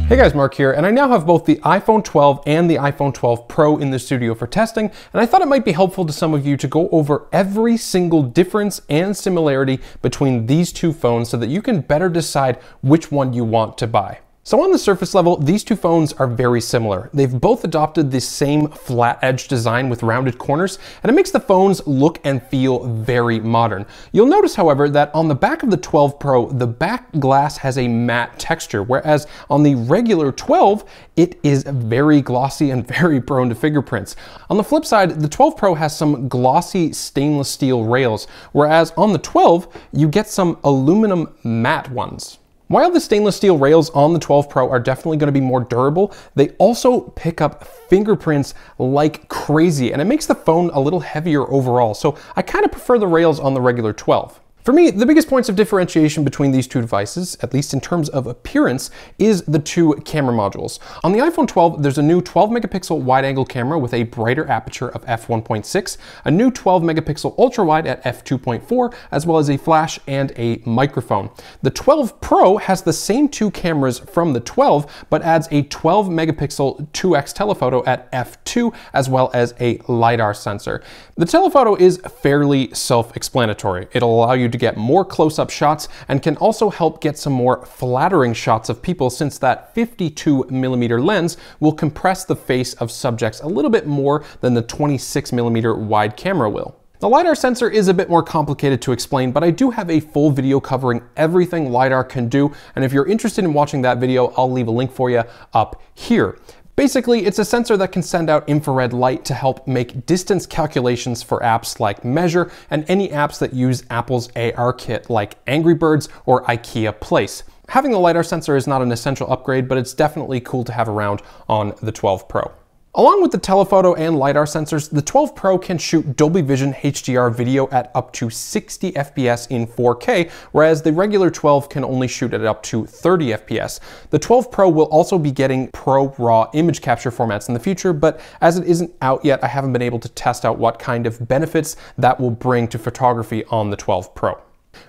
Hey guys, Mark here, and I now have both the iPhone 12 and the iPhone 12 Pro in the studio for testing, and I thought it might be helpful to some of you to go over every single difference and similarity between these two phones so that you can better decide which one you want to buy. So on the surface level, these two phones are very similar. They've both adopted the same flat edge design with rounded corners, and it makes the phones look and feel very modern. You'll notice, however, that on the back of the 12 Pro, the back glass has a matte texture, whereas on the regular 12, it is very glossy and very prone to fingerprints. On the flip side, the 12 Pro has some glossy stainless steel rails, whereas on the 12, you get some aluminum matte ones. While the stainless steel rails on the 12 Pro are definitely going to be more durable, they also pick up fingerprints like crazy, and it makes the phone a little heavier overall, so I kind of prefer the rails on the regular 12. For me, the biggest points of differentiation between these two devices, at least in terms of appearance, is the two camera modules. On the iPhone 12, there's a new 12 megapixel wide-angle camera with a brighter aperture of f1.6, a new 12 megapixel ultra-wide at f2.4, as well as a flash and a microphone. The 12 Pro has the same two cameras from the 12, but adds a 12 megapixel 2x telephoto at f2, as well as a LiDAR sensor. The telephoto is fairly self-explanatory. It'll allow you to get more close-up shots and can also help get some more flattering shots of people, since that 52mm lens will compress the face of subjects a little bit more than the 26mm wide camera will. The LiDAR sensor is a bit more complicated to explain, but I do have a full video covering everything LiDAR can do, and if you're interested in watching that video, I'll leave a link for you up here. Basically, it's a sensor that can send out infrared light to help make distance calculations for apps like Measure and any apps that use Apple's AR kit like Angry Birds or IKEA Place. Having the LiDAR sensor is not an essential upgrade, but it's definitely cool to have around on the 12 Pro. Along with the telephoto and LiDAR sensors, the 12 Pro can shoot Dolby Vision HDR video at up to 60 FPS in 4K, whereas the regular 12 can only shoot at up to 30 FPS. The 12 Pro will also be getting Pro RAW image capture formats in the future, but as it isn't out yet, I haven't been able to test out what kind of benefits that will bring to photography on the 12 Pro.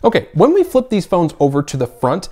Okay, when we flip these phones over to the front,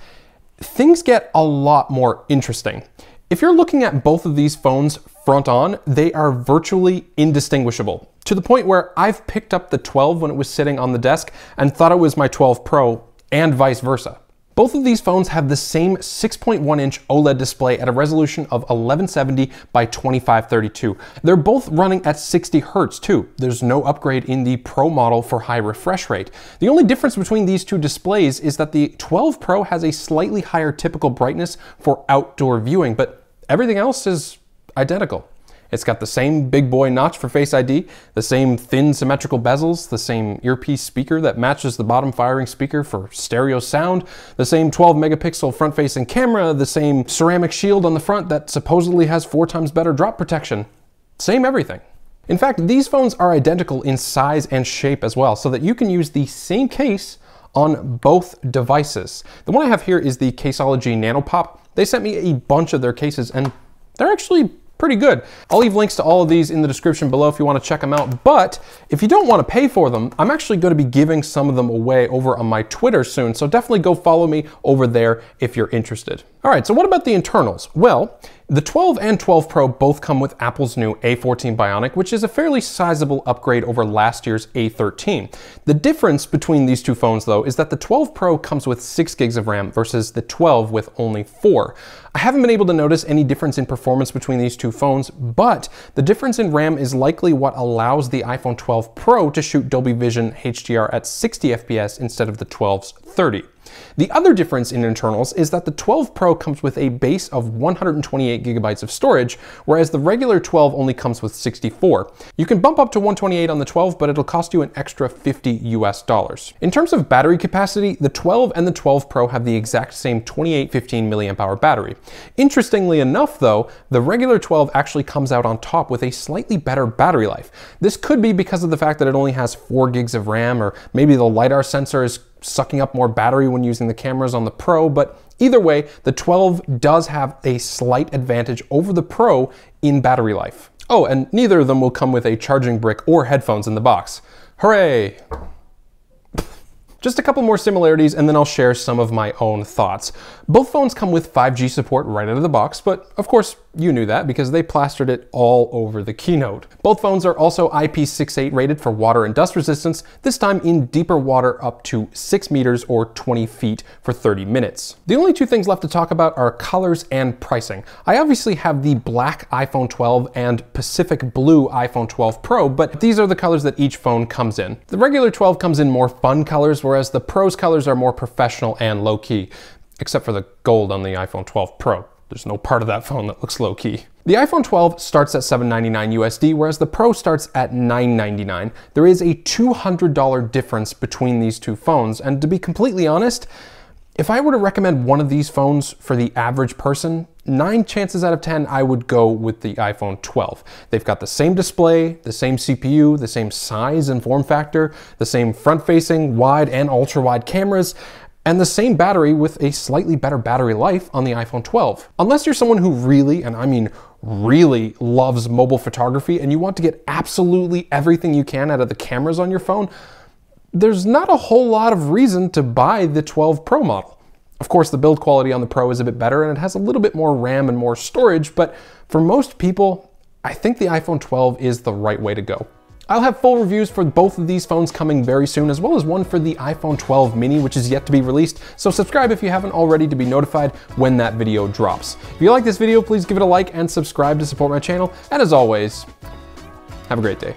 things get a lot more interesting. If you're looking at both of these phones front on, they are virtually indistinguishable, to the point where I've picked up the 12 when it was sitting on the desk and thought it was my 12 Pro, and vice versa. Both of these phones have the same 6.1-inch OLED display at a resolution of 1170 by 2532. They're both running at 60 Hz too. There's no upgrade in the Pro model for high refresh rate. The only difference between these two displays is that the 12 Pro has a slightly higher typical brightness for outdoor viewing, but everything else is identical. It's got the same big boy notch for Face ID, the same thin symmetrical bezels, the same earpiece speaker that matches the bottom firing speaker for stereo sound, the same 12 megapixel front-facing camera, the same ceramic shield on the front that supposedly has 4 times better drop protection. Same everything. In fact, these phones are identical in size and shape as well, so that you can use the same case on both devices. The one I have here is the Caseology NanoPop. They sent me a bunch of their cases, and they're actually pretty good. I'll leave links to all of these in the description below if you want to check them out, but if you don't want to pay for them, I'm actually going to be giving some of them away over on my Twitter soon, so definitely go follow me over there if you're interested. All right, so what about the internals? Well, the 12 and 12 Pro both come with Apple's new A14 Bionic, which is a fairly sizable upgrade over last year's A13. The difference between these two phones, though, is that the 12 Pro comes with 6 gigs of RAM versus the 12 with only 4. I haven't been able to notice any difference in performance between these two phones, but the difference in RAM is likely what allows the iPhone 12 Pro to shoot Dolby Vision HDR at 60 FPS instead of the 12's 30. The other difference in internals is that the 12 Pro comes with a base of 128 gigabytes of storage, whereas the regular 12 only comes with 64. You can bump up to 128 on the 12, but it'll cost you an extra $50 US. In terms of battery capacity, the 12 and the 12 Pro have the exact same 2815 milliamp hour battery. Interestingly enough though, the regular 12 actually comes out on top with a slightly better battery life. This could be because of the fact that it only has 4 gigs of RAM, or maybe the LiDAR sensor is sucking up more battery when using the cameras on the Pro, but either way, the 12 does have a slight advantage over the Pro in battery life. Oh, and neither of them will come with a charging brick or headphones in the box. Hooray! Just a couple more similarities and then I'll share some of my own thoughts. Both phones come with 5G support right out of the box, but of course you knew that because they plastered it all over the keynote. Both phones are also IP68 rated for water and dust resistance, this time in deeper water up to 6 meters or 20 feet for 30 minutes. The only two things left to talk about are colors and pricing. I obviously have the black iPhone 12 and Pacific Blue iPhone 12 Pro, but these are the colors that each phone comes in. The regular 12 comes in more fun colors, whereas the Pro's colors are more professional and low-key, except for the gold on the iPhone 12 Pro. There's no part of that phone that looks low-key. The iPhone 12 starts at $799 USD, whereas the Pro starts at $999. There is a $200 difference between these two phones, and to be completely honest, if I were to recommend one of these phones for the average person, 9 chances out of 10 I would go with the iPhone 12. They've got the same display, the same CPU, the same size and form factor, the same front-facing, wide and ultra-wide cameras, and the same battery with a slightly better battery life on the iPhone 12. Unless you're someone who really, and I mean really, loves mobile photography and you want to get absolutely everything you can out of the cameras on your phone, there's not a whole lot of reason to buy the 12 Pro model. Of course, the build quality on the Pro is a bit better and it has a little bit more RAM and more storage, but for most people, I think the iPhone 12 is the right way to go. I'll have full reviews for both of these phones coming very soon, as well as one for the iPhone 12 mini, which is yet to be released, so subscribe if you haven't already to be notified when that video drops. If you like this video, please give it a like and subscribe to support my channel, and as always, have a great day.